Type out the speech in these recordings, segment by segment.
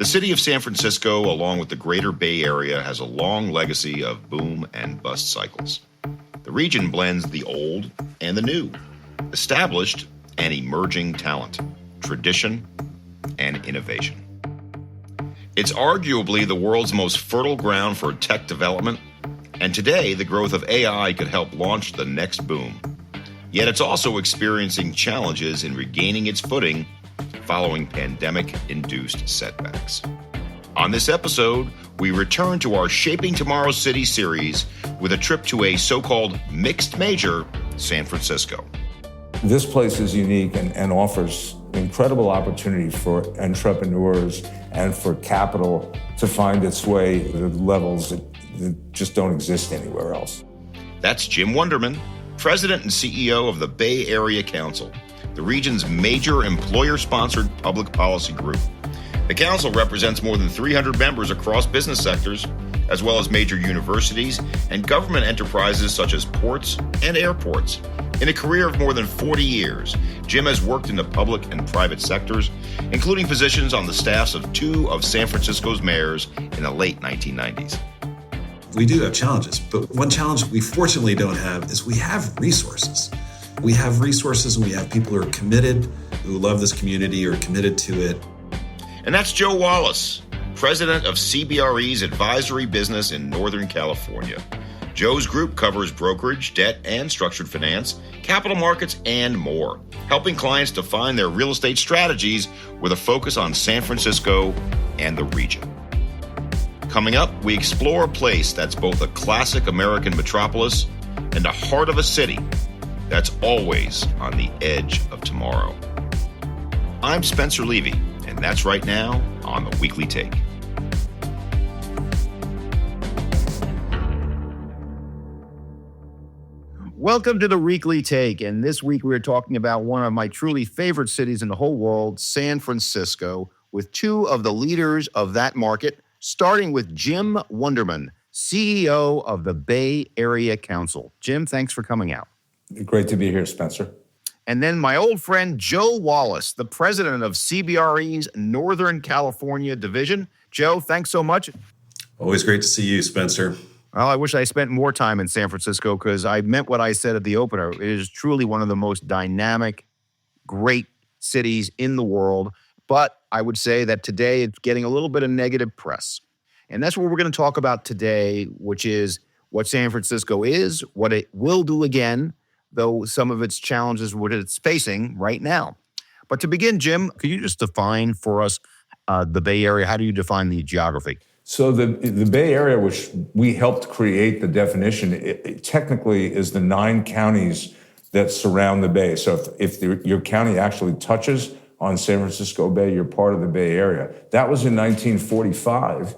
The city of San Francisco, along with the greater Bay Area, has a long legacy of boom and bust cycles. The region blends the old and the new, established and emerging talent, tradition, and innovation. It's arguably the world's most fertile ground for tech development, and today the growth of AI could help launch the next boom. Yet it's also experiencing challenges in regaining its footing following pandemic-induced setbacks. On this episode, we return to our Shaping Tomorrow's City series with a trip to a so-called mixed major, San Francisco. This place is unique and offers incredible opportunity for entrepreneurs and for capital to find its way to levels that just don't exist anywhere else. That's Jim Wunderman, President and CEO of the Bay Area Council, the region's major employer-sponsored public policy group. The council represents more than 300 members across business sectors, as well as major universities and government enterprises such as ports and airports. In a career of more than 40 years, Jim has worked in the public and private sectors, including positions on the staffs of two of San Francisco's mayors in the late 1990s. We do have challenges, but one challenge we fortunately don't have is we have resources. We have resources and we have people who are committed, who love this community, or committed to it. And that's Joe Wallace, president of CBRE's advisory business in Northern California. Joe's group covers brokerage, debt and structured finance, capital markets, and more, helping clients define their real estate strategies with a focus on San Francisco and the region. Coming up, we explore a place that's both a classic American metropolis and the heart of a city that's always on the edge of tomorrow. I'm Spencer Levy, and that's right now on The Weekly Take. Welcome to The Weekly Take, and this week we're talking about one of my truly favorite cities in the whole world, San Francisco, with two of the leaders of that market, starting with Jim Wunderman, CEO of the Bay Area Council. Jim, thanks for coming out. Great to be here, Spencer. And then my old friend, Joe Wallace, the president of CBRE's Northern California division. Joe, thanks so much. Always great to see you, Spencer. Well, I wish I spent more time in San Francisco because I meant what I said at the opener. It is truly one of the most dynamic, great cities in the world. But I would say that today it's getting a little bit of negative press. And that's what we're going to talk about today, which is what San Francisco is, what it will do again, though some of its challenges, what it's facing right now. But to begin, Jim, could you just define for us the Bay Area? How do you define the geography? So the Bay Area, which we helped create the definition, it technically is the 9 counties that surround the Bay. So if your county actually touches on San Francisco Bay, you're part of the Bay Area. That was in 1945.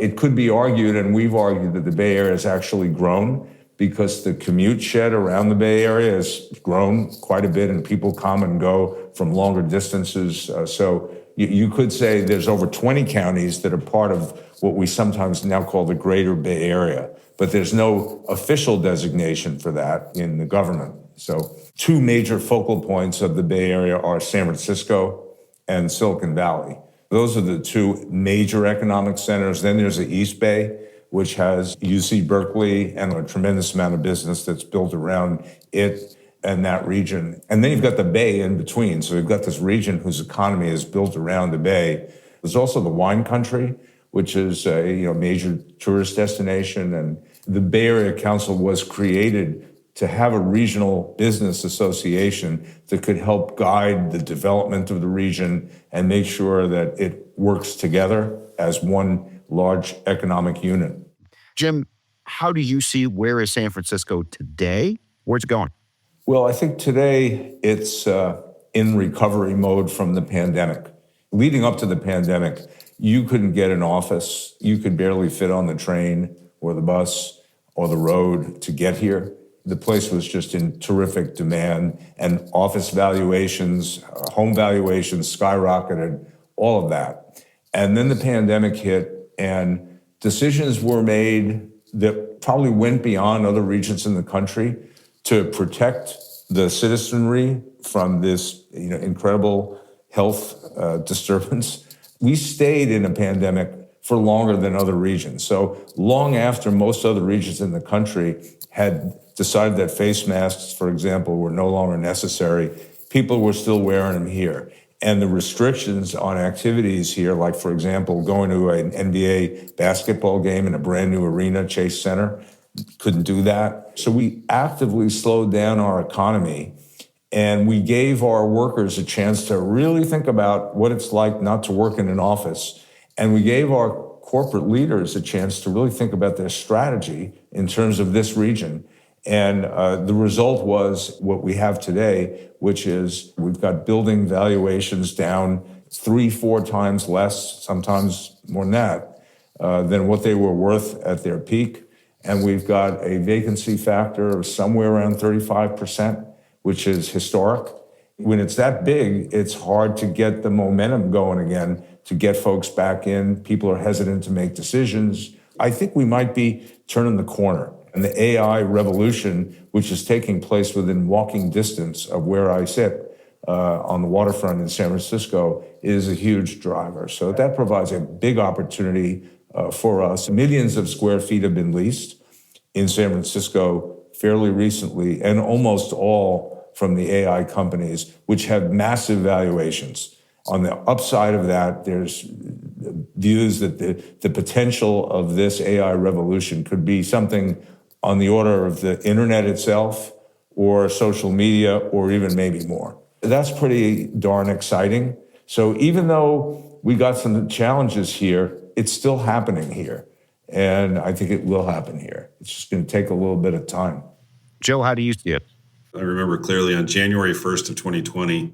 It could be argued, and we've argued, that the Bay Area has actually grown because the commute shed around the Bay Area has grown quite a bit and people come and go from longer distances. So you could say there's over 20 counties that are part of what we sometimes now call the greater Bay Area, but there's no official designation for that in the government. So 2 major focal points of the Bay Area are San Francisco and Silicon Valley. Those are the 2 major economic centers. Then there's the East Bay, which has UC Berkeley and a tremendous amount of business that's built around it and that region. And then you've got the Bay in between. So you've got this region whose economy is built around the Bay. There's also the wine country, which is a major tourist destination. And the Bay Area Council was created to have a regional business association that could help guide the development of the region and make sure that it works together as one large economic unit. Jim, how do you see where is San Francisco today? Where's it going? Well, I think today it's in recovery mode from the pandemic. Leading up to the pandemic, you couldn't get an office. You could barely fit on the train or the bus or the road to get here. The place was just in terrific demand, and office valuations, home valuations skyrocketed, all of that. And then the pandemic hit, and decisions were made that probably went beyond other regions in the country to protect the citizenry from this incredible health disturbance. we stayed in a pandemic for longer than other regions. So long after most other regions in the country had decided that face masks, for example, were no longer necessary, people were still wearing them here. And the restrictions on activities here, like, for example, going to an NBA basketball game in a brand new arena, Chase Center, couldn't do that. So we actively slowed down our economy, and we gave our workers a chance to really think about what it's like not to work in an office. And we gave our corporate leaders a chance to really think about their strategy in terms of this region. And the result was what we have today, which is we've got building valuations down 3-4 times less, sometimes more than that, than what they were worth at their peak. And we've got a vacancy factor of somewhere around 35%, which is historic. When it's that big, it's hard to get the momentum going again, to get folks back in. People are hesitant to make decisions. I think we might be turning the corner. And the AI revolution, which is taking place within walking distance of where I sit on the waterfront in San Francisco, is a huge driver. So that provides a big opportunity for us. Millions of square feet have been leased in San Francisco fairly recently, and almost all from the AI companies, which have massive valuations. On the upside of that, there's views that the potential of this AI revolution could be something on the order of the internet itself, or social media, or even maybe more. That's pretty darn exciting. So even though we got some challenges here, it's still happening here. And I think it will happen here. It's just going to take a little bit of time. Joe, how do you see it? I remember clearly on January 1st of 2020,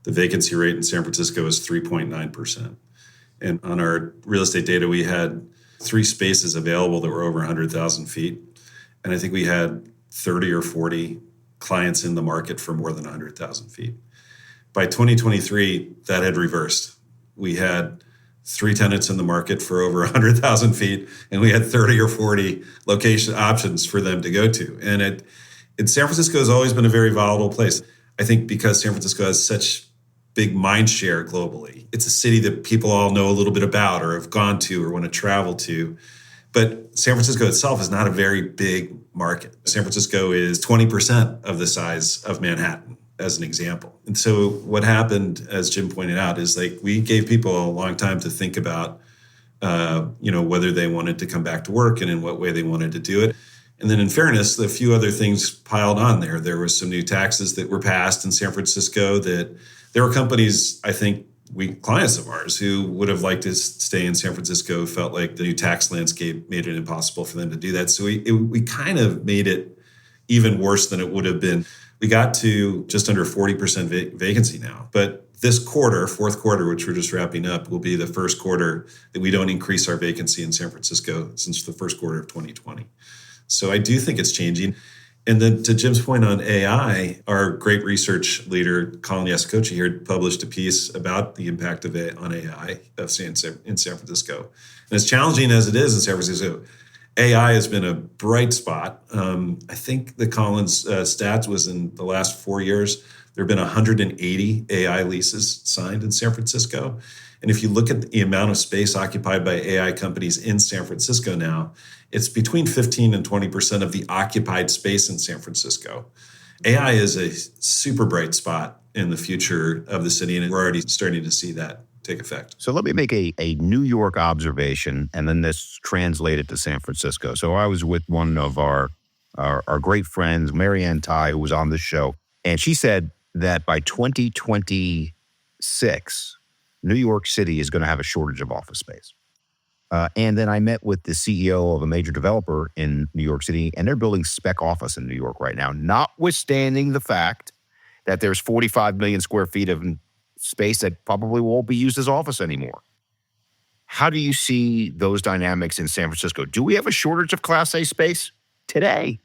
the vacancy rate in San Francisco was 3.9%. And on our real estate data, we had 3 spaces available that were over 100,000 feet. And I think we had 30 or 40 clients in the market for more than 100,000 feet. By 2023, that had reversed. We had 3 tenants in the market for over 100,000 feet, and we had 30 or 40 location options for them to go to. And San Francisco has always been a very volatile place. I think because San Francisco has such big mind share globally. It's a city that people all know a little bit about or have gone to or want to travel to. But San Francisco itself is not a very big market. San Francisco is 20% of the size of Manhattan, as an example. And so what happened, as Jim pointed out, is like we gave people a long time to think about, whether they wanted to come back to work and in what way they wanted to do it. And then in fairness, a few other things piled on there. There were some new taxes that were passed in San Francisco that there were companies, I think, clients of ours who would have liked to stay in San Francisco, felt like the new tax landscape made it impossible for them to do that. So we kind of made it even worse than it would have been. We got to just under 40% vacancy now. But this quarter, fourth quarter, which we're just wrapping up, will be the first quarter that we don't increase our vacancy in San Francisco since the first quarter of 2020. So I do think it's changing. And then to Jim's point on AI, our great research leader, Colin Yaskochi here, published a piece about the impact of on AI in San Francisco. And as challenging as it is in San Francisco, AI has been a bright spot. I think the Colin's stats was in the last 4 years, there have been 180 AI leases signed in San Francisco. And if you look at the amount of space occupied by AI companies in San Francisco now, it's between 15 and 20% of the occupied space in San Francisco. AI is a super bright spot in the future of the city, and we're already starting to see that take effect. So let me make a New York observation, and then this translated to San Francisco. So I was with one of our great friends, Marianne Ty, who was on the show, and she said that by 2026, New York City is going to have a shortage of office space. And then I met with the CEO of a major developer in New York City, and they're building spec office in New York right now, notwithstanding the fact that there's 45 million square feet of space that probably won't be used as office anymore. How do you see those dynamics in San Francisco? Do we have a shortage of Class A space today?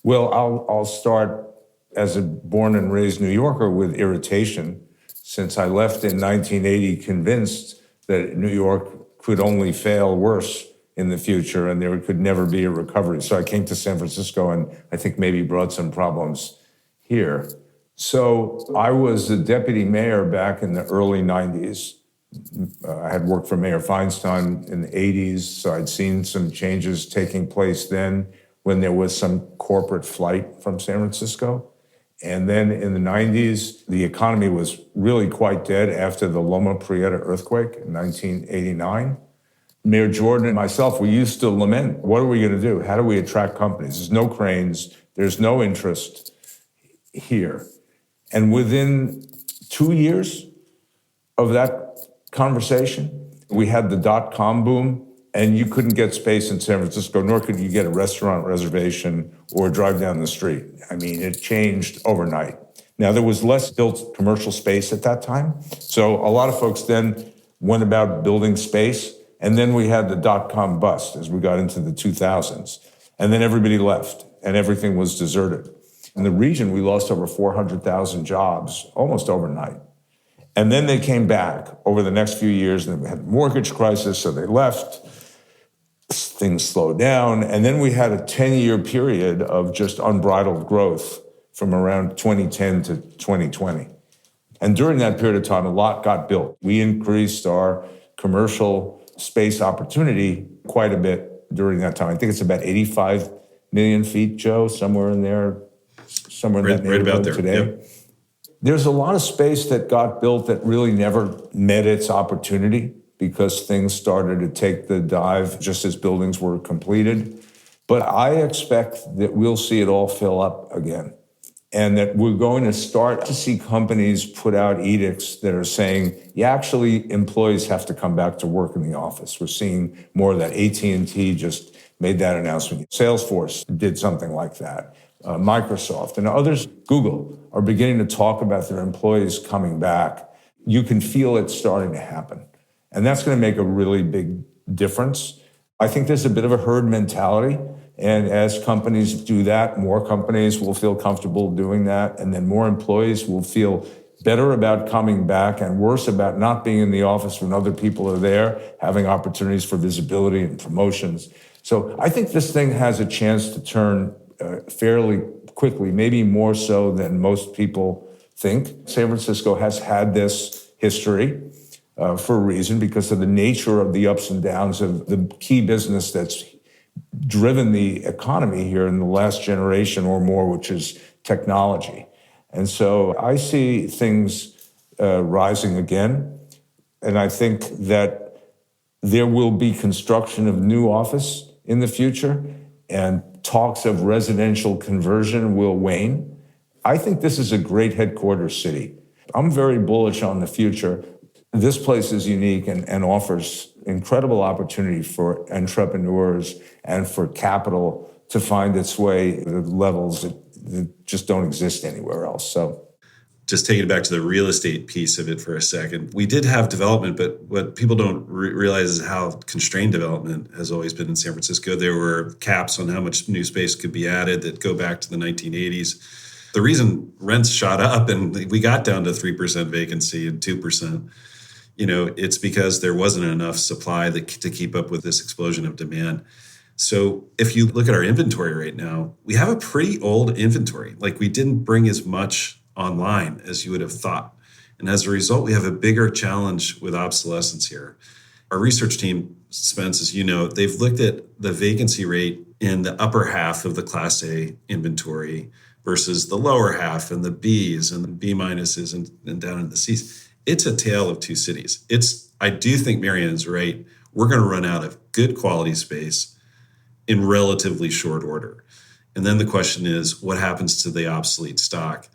Well, I'll start as a born and raised New Yorker with irritation, since I left in 1980 convinced that New York could only fail worse in the future and there could never be a recovery. So I came to San Francisco and I think maybe brought some problems here. So I was the deputy mayor back in the early 90s I had worked for Mayor Feinstein in the 80s, so I'd seen some changes taking place then when there was some corporate flight from San Francisco. And then in the 90s, the economy was really quite dead after the Loma Prieta earthquake in 1989. Mayor Jordan and myself, we used to lament, what are we going to do? How do we attract companies? There's no cranes, there's no interest here. And within 2 years of that conversation, we had the dot-com boom, and you couldn't get space in San Francisco, nor could you get a restaurant reservation or drive down the street. I mean, it changed overnight. Now, there was less built commercial space at that time, so a lot of folks then went about building space, and then we had the dot-com bust as we got into the 2000s, and then everybody left, and everything was deserted. In the region, we lost over 400,000 jobs almost overnight. And then they came back over the next few years, and we had a mortgage crisis, so they left. Things slowed down, and then we had a 10-year period of just unbridled growth from around 2010 to 2020. And during that period of time, a lot got built. We increased our commercial space opportunity quite a bit during that time. I think it's about 85 million feet, Joe, somewhere in there, somewhere in that neighborhood right about there. Today. Yep. There's a lot of space that got built that really never met its opportunity because things started to take the dive just as buildings were completed. But I expect that we'll see it all fill up again, and that we're going to start to see companies put out edicts that are saying, yeah, actually, employees have to come back to work in the office. We're seeing more of that. AT&T just made that announcement. Salesforce did something like that. Microsoft and others, Google, are beginning to talk about their employees coming back. You can feel it starting to happen. And that's going to make a really big difference. I think there's a bit of a herd mentality. And as companies do that, more companies will feel comfortable doing that. And then more employees will feel better about coming back and worse about not being in the office when other people are there, having opportunities for visibility and promotions. So I think this thing has a chance to turn fairly quickly, maybe more so than most people think. San Francisco has had this history for a reason, because of the nature of the ups and downs of the key business that's driven the economy here in the last generation or more, which is technology. And so I see things rising again, and I think that there will be construction of new office in the future, and talks of residential conversion will wane. I think this is a great headquarters city. I'm very bullish on the future. This place is unique and offers incredible opportunity for entrepreneurs and for capital to find its way to levels that just don't exist anywhere else. So, just taking it back to the real estate piece of it for a second. We did have development, but what people don't realize is how constrained development has always been in San Francisco. There were caps on how much new space could be added that go back to the 1980s. The reason rents shot up and we got down to 3% vacancy and 2%, it's because there wasn't enough supply to keep up with this explosion of demand. So if you look at our inventory right now, we have a pretty old inventory. Like, we didn't bring as much online as you would have thought. And as a result, we have a bigger challenge with obsolescence here. Our research team, Spence, as you know, they've looked at the vacancy rate in the upper half of the Class A inventory versus the lower half and the Bs and the B minuses and down in the Cs. It's a tale of two cities. I do think Marianne is right. We're going to run out of good quality space in relatively short order. And then the question is, what happens to the obsolete stock?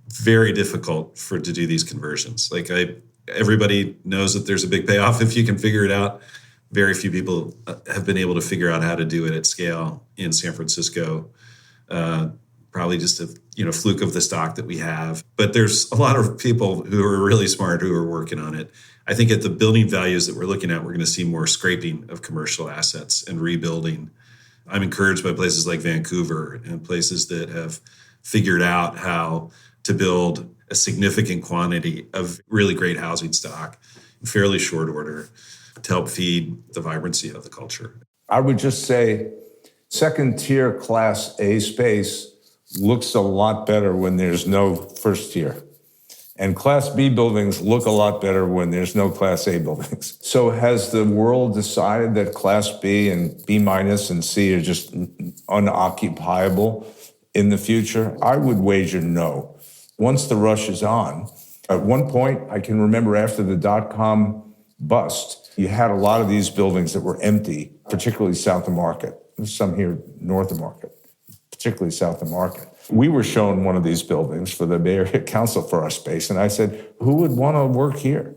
Very difficult to do these conversions. Everybody knows that there's a big payoff if you can figure it out. Very few people have been able to figure out how to do it at scale in San Francisco. Probably just a fluke of the stock that we have. But there's a lot of people who are really smart who are working on it. I think at the building values that we're looking at, we're going to see more scraping of commercial assets and rebuilding. I'm encouraged by places like Vancouver and places that have figured out how to build a significant quantity of really great housing stock in fairly short order to help feed the vibrancy of the culture. I would just say second tier Class A space looks a lot better when there's no first tier. And Class B buildings look a lot better when there's no Class A buildings. So has the world decided that Class B and B minus and C are just unoccupiable in the future? I would wager no. Once the rush is on, at one point, I can remember after the dot-com bust, you had a lot of these buildings that were empty, particularly south of Market. There's some here north of Market, particularly south of Market. We were shown one of these buildings for the Bay Area Council for our space, and I said, who would want to work here?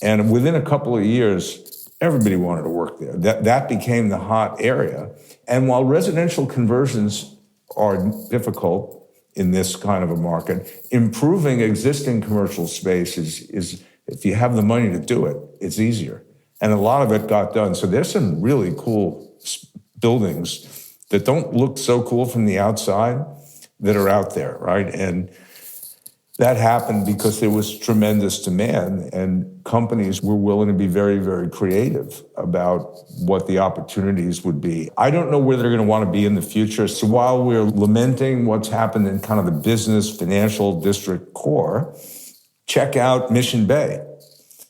And within a couple of years, everybody wanted to work there. That became the hot area. And while residential conversions are difficult in this kind of a market, improving existing commercial space is if you have the money to do it, it's easier. And a lot of it got done. So there's some really cool buildings that don't look so cool from the outside that are out there, right? And that happened because there was tremendous demand and companies were willing to be very, very creative about what the opportunities would be. I don't know where they're going to want to be in the future. So while we're lamenting what's happened in kind of the business financial district core, check out Mission Bay,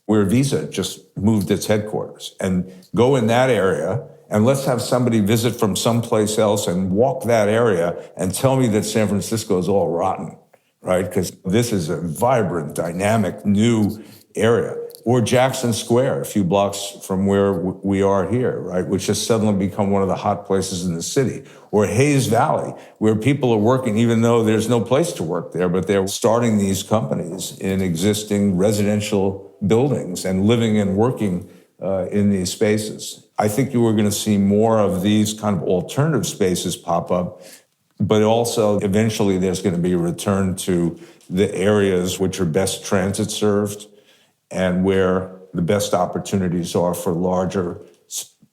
where Visa just moved its headquarters, and go in that area. And let's have somebody visit from someplace else and walk that area and tell me that San Francisco is all rotten, right? Because this is a vibrant, dynamic, new area. Or Jackson Square, a few blocks from where we are here, right? Which has suddenly become one of the hot places in the city. Or Hayes Valley, where people are working even though there's no place to work there, but they're starting these companies in existing residential buildings and living and working in these spaces. I think you are going to see more of these kind of alternative spaces pop up, but also eventually there's going to be a return to the areas which are best transit served and where the best opportunities are for larger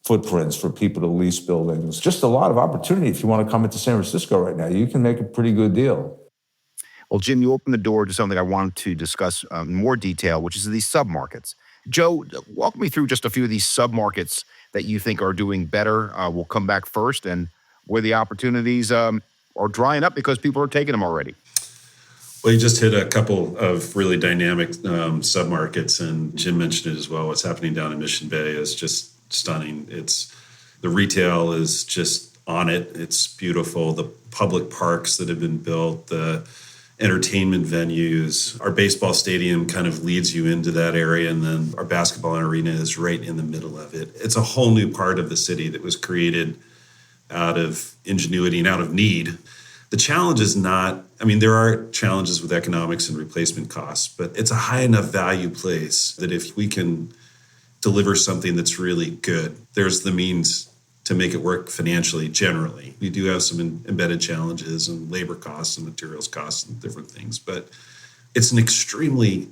footprints for people to lease buildings. Just a lot of opportunity if you want to come into San Francisco right now. You can make a pretty good deal. Well, Jim, you opened the door to something I wanted to discuss in more detail, which is these submarkets. Joe, walk me through just a few of these submarkets that you think are doing better. We'll come back first, and where the opportunities are drying up because people are taking them already. Well, you just hit a couple of really dynamic submarkets, and Jim mentioned it as well. What's happening down in Mission Bay is just stunning. The retail is just on it. It's beautiful. The public parks that have been built, the entertainment venues. Our baseball stadium kind of leads you into that area, and then our basketball arena is right in the middle of it. It's a whole new part of the city that was created out of ingenuity and out of need. The challenge is not, there are challenges with economics and replacement costs, but it's a high enough value place that if we can deliver something that's really good, there's the means to make it work financially generally. We do have some embedded challenges and labor costs and materials costs and different things, but it's an extremely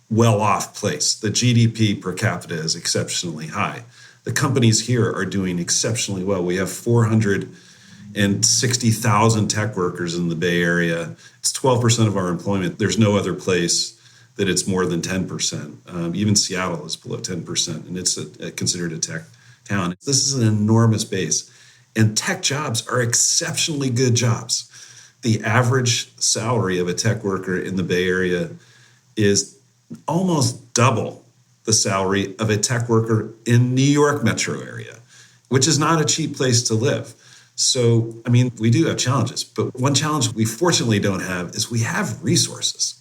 well-off place. The GDP per capita is exceptionally high. The companies here are doing exceptionally well. We have 460,000 tech workers in the Bay Area. It's 12% of our employment. There's no other place that it's more than 10%. Even Seattle is below 10%, and it's considered a tech town. This is an enormous base, and tech jobs are exceptionally good jobs. The average salary of a tech worker in the Bay Area is almost double the salary of a tech worker in New York metro area, which is not a cheap place to live. So, we do have challenges, but one challenge we fortunately don't have is we have resources.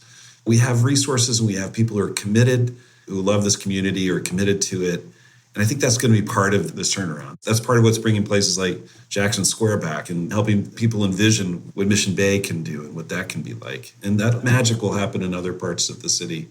We have resources and we have people who are committed, who love this community, or are committed to it. And I think that's going to be part of this turnaround. That's part of what's bringing places like Jackson Square back and helping people envision what Mission Bay can do and what that can be like. And that magic will happen in other parts of the city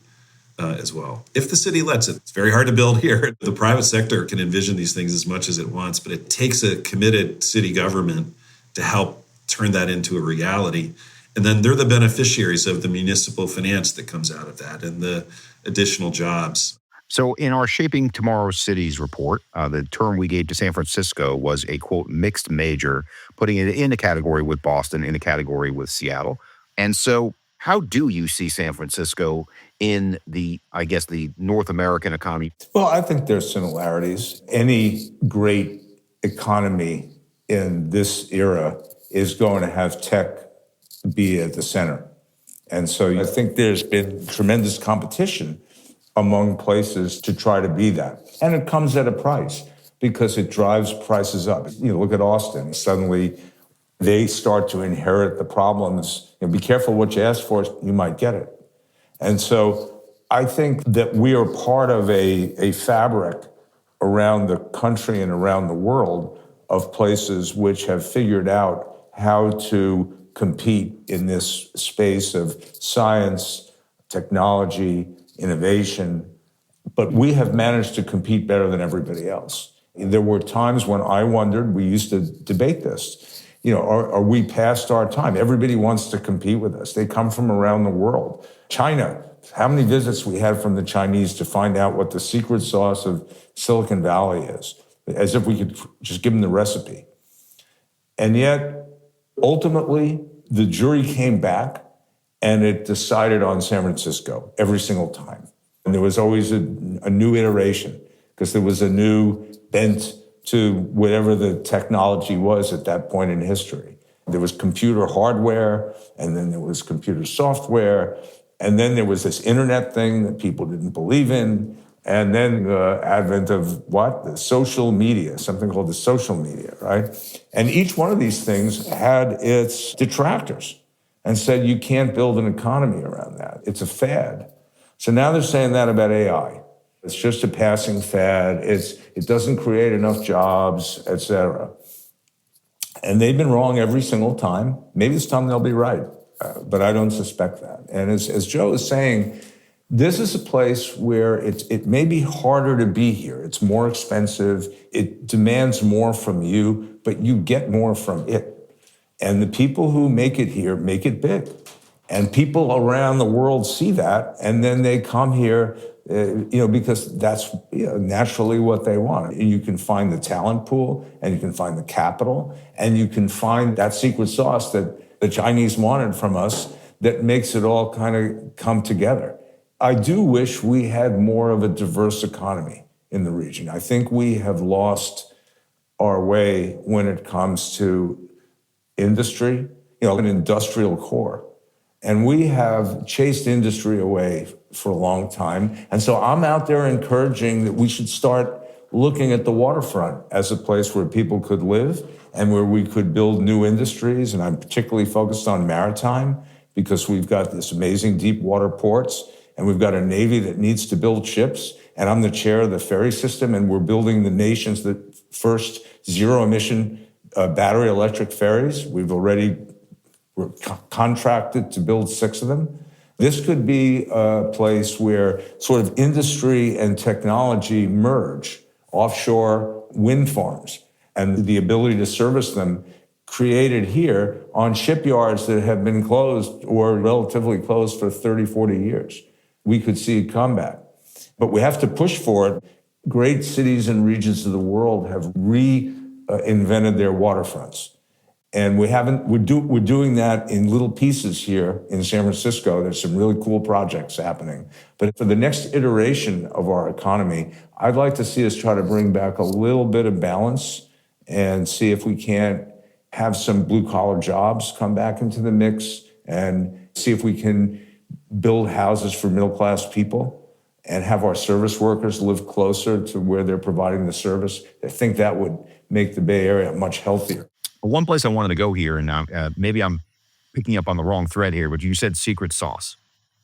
as well. If the city lets it. It's very hard to build here. The private sector can envision these things as much as it wants, but it takes a committed city government to help turn that into a reality. And then they're the beneficiaries of the municipal finance that comes out of that and the additional jobs. So in our Shaping Tomorrow's Cities report, the term we gave to San Francisco was a, quote, mixed major, putting it in a category with Boston, in a category with Seattle. And so how do you see San Francisco in the North American economy? Well, I think there's similarities. Any great economy in this era is going to have tech be at the center. And so I think there's been tremendous competition among places to try to be that. And it comes at a price because it drives prices up. Look at Austin. Suddenly they start to inherit the problems. Be careful what you ask for, you might get it. And so I think that we are part of a fabric around the country and around the world of places which have figured out how to compete in this space of science, technology, innovation, but we have managed to compete better than everybody else. There were times when I wondered, we used to debate this, are we past our time? Everybody wants to compete with us. They come from around the world. China, how many visits we had from the Chinese to find out what the secret sauce of Silicon Valley is, as if we could just give them the recipe. And yet, ultimately, the jury came back and it decided on San Francisco every single time. And there was always a new iteration because there was a new bent to whatever the technology was at that point in history. There was computer hardware, and then there was computer software, and then there was this internet thing that people didn't believe in, and then the advent of the social media, something called the social media, right? And each one of these things had its detractors and said, you can't build an economy around that. It's a fad. So now they're saying that about AI. It's just a passing fad. It doesn't create enough jobs, et cetera. And they've been wrong every single time. Maybe this time they'll be right, but I don't suspect that. And as Joe is saying, this is a place where it may be harder to be here. It's more expensive. It demands more from you, but you get more from it. And the people who make it here make it big. And people around the world see that, and then they come here, because that's naturally what they want. You can find the talent pool, and you can find the capital, and you can find that secret sauce that the Chinese wanted from us that makes it all kind of come together. I do wish we had more of a diverse economy in the region. I think we have lost our way when it comes to industry, an industrial core. And we have chased industry away for a long time. And so I'm out there encouraging that we should start looking at the waterfront as a place where people could live and where we could build new industries. And I'm particularly focused on maritime because we've got this amazing deep water ports and we've got a Navy that needs to build ships. And I'm the chair of the ferry system, and we're building the nation's first zero-emission battery electric ferries. We're contracted to build 6 of them. This could be a place where sort of industry and technology merge, offshore wind farms, and the ability to service them created here on shipyards that have been closed or relatively closed for 30, 40 years. We could see a comeback. But we have to push for it. Great cities and regions of the world have reinvented their waterfronts. And we're doing that in little pieces here in San Francisco. There's some really cool projects happening. But for the next iteration of our economy, I'd like to see us try to bring back a little bit of balance and see if we can't have some blue-collar jobs come back into the mix and see if we can build houses for middle-class people and have our service workers live closer to where they're providing the service. I think that would make the Bay Area much healthier. One place I wanted to go here, and now maybe I'm picking up on the wrong thread here, but you said secret sauce.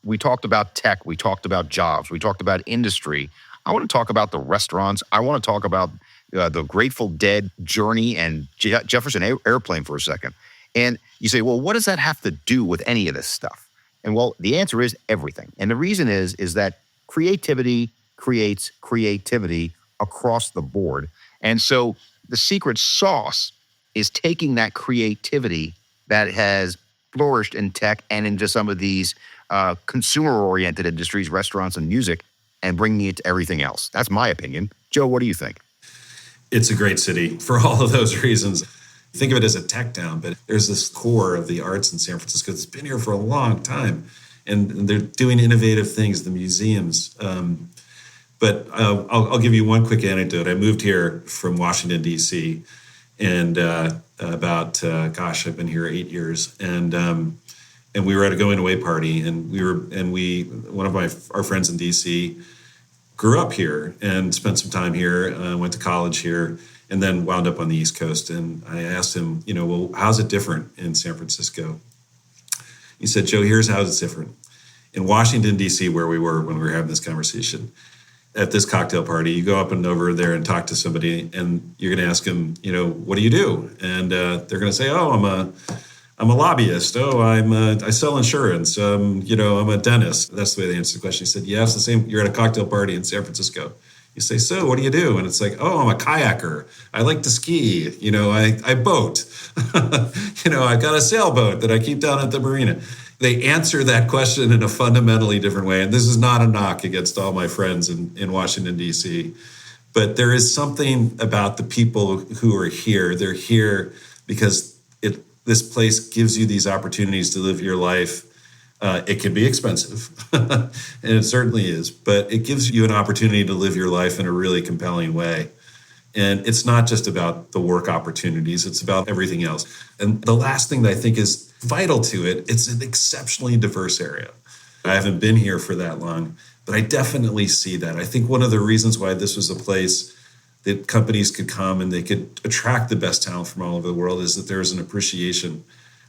We talked about tech. We talked about jobs. We talked about industry. I want to talk about the restaurants. I want to talk about the Grateful Dead Journey and Jefferson Airplane for a second. And you say, well, what does that have to do with any of this stuff? And well, the answer is everything. And the reason is that creativity creates creativity across the board. And so the secret sauce is taking that creativity that has flourished in tech and into some of these consumer-oriented industries, restaurants and music, and bringing it to everything else. That's my opinion. Joe, what do you think? It's a great city for all of those reasons. Think of it as a tech town, but there's this core of the arts in San Francisco that's been here for a long time. And they're doing innovative things, the museums. But I'll give you one quick anecdote. I moved here from Washington, D.C., and I've been here 8 years. And and we were at a going away party, and one of our friends in DC grew up here and spent some time here, went to college here, and then wound up on the East Coast. And I asked him, well, how's it different in San Francisco? He said, Joe, here's how it's different. In Washington, D.C., where we were when we were having this conversation, at this cocktail party, you go up and over there and talk to somebody, and you're going to ask them, what do you do? And they're going to say, oh, I'm a lobbyist. Oh, I sell insurance. I'm a dentist. That's the way they answer the question. He said, yeah, it's the same. You're at a cocktail party in San Francisco. You say, so what do you do? And it's like, oh, I'm a kayaker. I like to ski. I boat. I've got a sailboat that I keep down at the marina. They answer that question in a fundamentally different way. And this is not a knock against all my friends in Washington, D.C. But there is something about the people who are here. They're here because this place gives you these opportunities to live your life. It can be expensive, and it certainly is, but it gives you an opportunity to live your life in a really compelling way. And it's not just about the work opportunities, it's about everything else. And the last thing that I think is vital to it, it's an exceptionally diverse area. I haven't been here for that long, but I definitely see that. I think one of the reasons why this was a place that companies could come and they could attract the best talent from all over the world is that there's an appreciation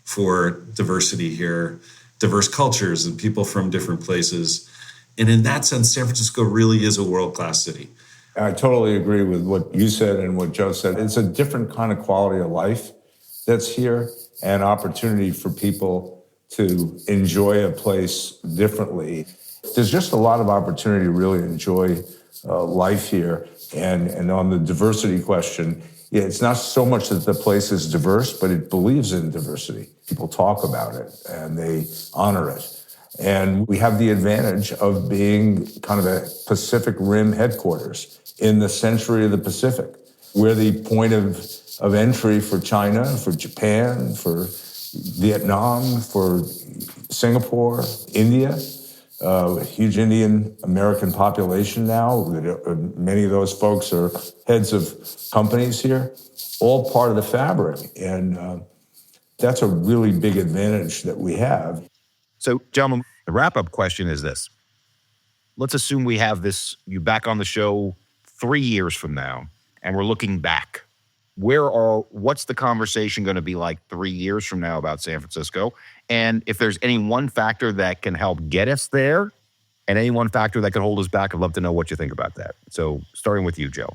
for diversity here, diverse cultures and people from different places. And in that sense, San Francisco really is a world-class city. I totally agree with what you said and what Joe said. It's a different kind of quality of life that's here and opportunity for people to enjoy a place differently. There's just a lot of opportunity to really enjoy life here. And on the diversity question, it's not so much that the place is diverse, but it believes in diversity. People talk about it and they honor it. And we have the advantage of being kind of a Pacific Rim headquarters in the century of the Pacific. We're the point of entry for China, for Japan, for Vietnam, for Singapore, India. A huge Indian American population now. Many of those folks are heads of companies here, all part of the fabric. And that's a really big advantage that we have. So, gentlemen, the wrap-up question is this. Let's assume we have you back on the show 3 years from now, and we're looking back. What's the conversation going to be like 3 years from now about San Francisco? And if there's any one factor that can help get us there and any one factor that can hold us back, I'd love to know what you think about that. So starting with you, Joe.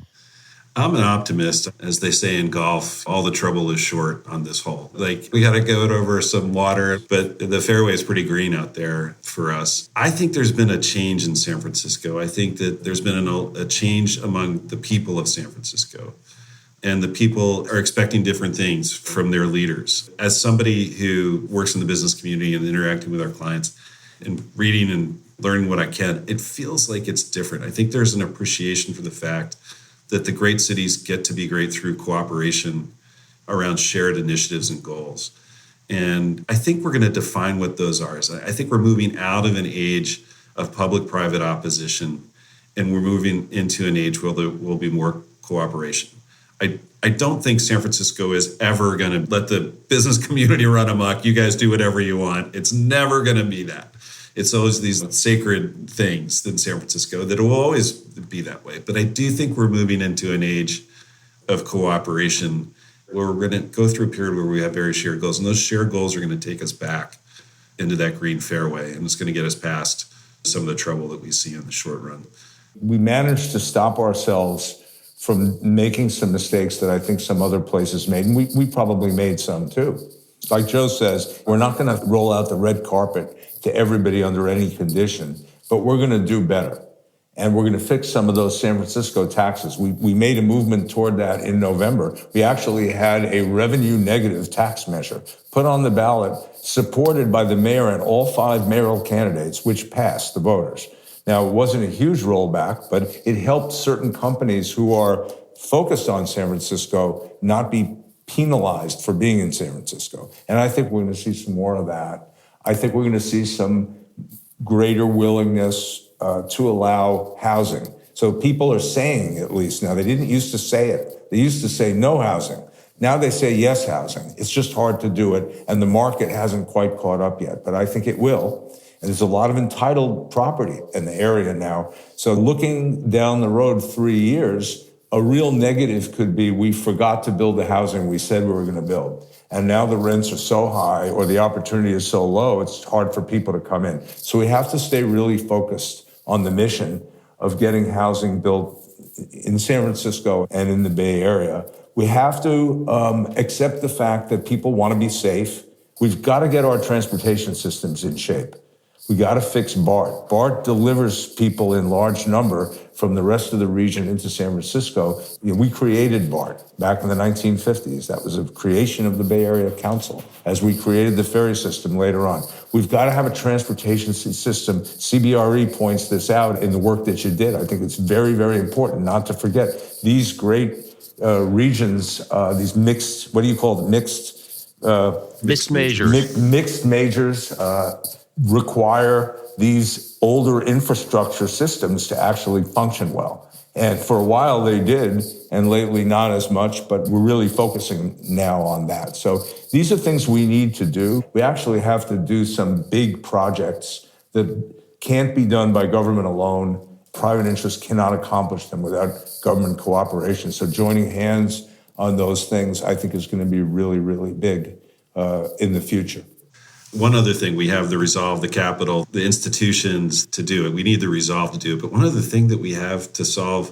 I'm an optimist. As they say in golf, all the trouble is short on this hole. We got to go over some water, but the fairway is pretty green out there for us. I think there's been a change in San Francisco. I think that there's been a change among the people of San Francisco. And the people are expecting different things from their leaders. As somebody who works in the business community and interacting with our clients and reading and learning what I can, it feels like it's different. I think there's an appreciation for the fact that the great cities get to be great through cooperation around shared initiatives and goals. And I think we're going to define what those are. I think we're moving out of an age of public-private opposition, and we're moving into an age where there will be more cooperation. I don't think San Francisco is ever going to let the business community run amok. You guys do whatever you want. It's never going to be that. It's always these sacred things in San Francisco that will always be that way. But I do think we're moving into an age of cooperation where we're going to go through a period where we have very shared goals. And those shared goals are going to take us back into that green fairway. And it's going to get us past some of the trouble that we see in the short run. We managed to stop ourselves from making some mistakes that I think some other places made. And we probably made some too. Like Joe says, we're not going to roll out the red carpet to everybody under any condition, but we're going to do better. And we're going to fix some of those San Francisco taxes. We made a movement toward that in November. We actually had a revenue negative tax measure put on the ballot, supported by the mayor and all 5 mayoral candidates, which passed the voters. Now, it wasn't a huge rollback, but it helped certain companies who are focused on San Francisco not be penalized for being in San Francisco. And I think we're going to see some more of that. I think we're going to see some greater willingness to allow housing. So people are saying, at least now, they didn't used to say it. They used to say no housing. Now they say yes housing. It's just hard to do it, and the market hasn't quite caught up yet, but I think it will. And there's a lot of entitled property in the area now. So looking down the road 3 years, a real negative could be we forgot to build the housing we said we were going to build. And now the rents are so high or the opportunity is so low, it's hard for people to come in. So we have to stay really focused on the mission of getting housing built in San Francisco and in the Bay Area. We have to accept the fact that people want to be safe. We've got to get our transportation systems in shape. We got to fix BART. BART delivers people in large number from the rest of the region into San Francisco. We created BART back in the 1950s. That was a creation of the Bay Area Council as we created the ferry system later on. We've got to have a transportation system. CBRE points this out in the work that you did. I think it's very, very important not to forget these great regions, these mixed, what do you call it? Mixed majors. Mixed majors require these older infrastructure systems to actually function well. And for a while they did, and lately not as much, but we're really focusing now on that. So these are things we need to do. We actually have to do some big projects that can't be done by government alone. Private interests cannot accomplish them without government cooperation. So joining hands on those things, I think, is going to be really, really big in the future. One other thing, we have the resolve, the capital, the institutions to do it. We need the resolve to do it. But one other thing that we have to solve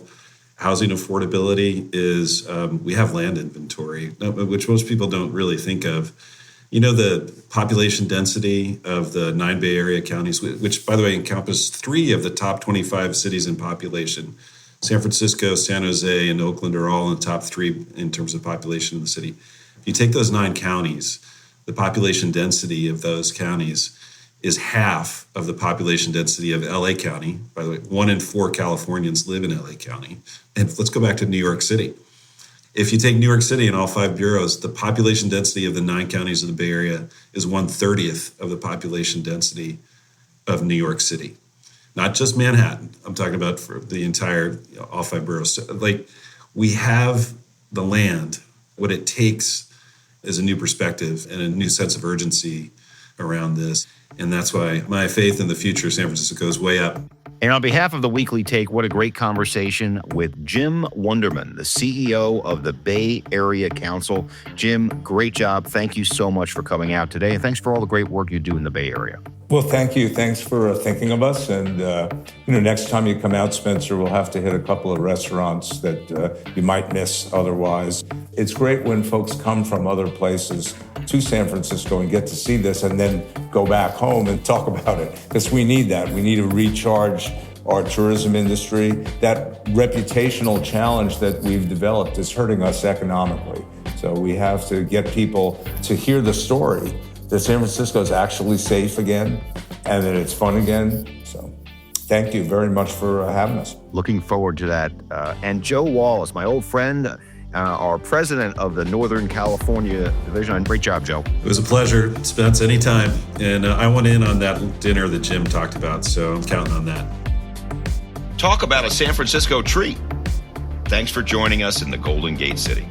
housing affordability is we have land inventory, which most people don't really think of. You know, the population density of the 9 Bay Area counties, which, by the way, encompass 3 of the top 25 cities in population. San Francisco, San Jose, and Oakland are all in the top 3 in terms of population in the city. If you take those 9 counties, the population density of those counties is half of the population density of LA County. By the way, 1 in 4 Californians live in LA County. And let's go back to New York City. If you take New York City and all 5 boroughs, the population density of the 9 counties of the Bay Area is 1/30th of the population density of New York City. Not just Manhattan. I'm talking about for the entire, all 5 boroughs. So, like, we have the land. What it takes is a new perspective and a new sense of urgency around this. And that's why my faith in the future of San Francisco goes way up. And on behalf of the Weekly Take, what a great conversation with Jim Wunderman, the CEO of the Bay Area Council. Jim, great job. Thank you so much for coming out today. And thanks for all the great work you do in the Bay Area. Well, thank you. Thanks for thinking of us. And, next time you come out, Spencer, we'll have to hit a couple of restaurants that you might miss otherwise. It's great when folks come from other places to San Francisco and get to see this and then go back home and talk about it, because we need that. We need to recharge our tourism industry. That reputational challenge that we've developed is hurting us economically. So we have to get people to hear the story that San Francisco is actually safe again and that it's fun again. So thank you very much for having us. Looking forward to that. And Joe Wallace, my old friend, our president of the Northern California division. Great job, Joe. It was a pleasure, Spence, anytime. And I went in on that dinner that Jim talked about, so I'm counting on that. Talk about a San Francisco treat. Thanks for joining us in the Golden Gate City.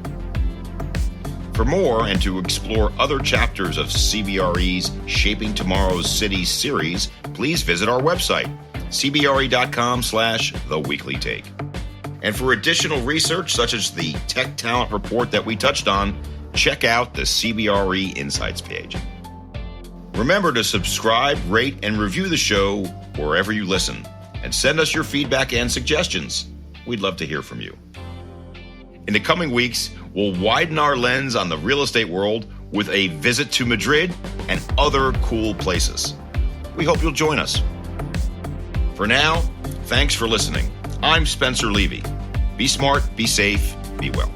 For more and to explore other chapters of CBRE's Shaping Tomorrow's Cities series, please visit our website, cbre.com/theweeklytake. And for additional research, such as the Tech Talent Report that we touched on, check out the CBRE Insights page. Remember to subscribe, rate, and review the show wherever you listen, and send us your feedback and suggestions. We'd love to hear from you. In the coming weeks, we'll widen our lens on the real estate world with a visit to Madrid and other cool places. We hope you'll join us. For now, thanks for listening. I'm Spencer Levy. Be smart, be safe, be well.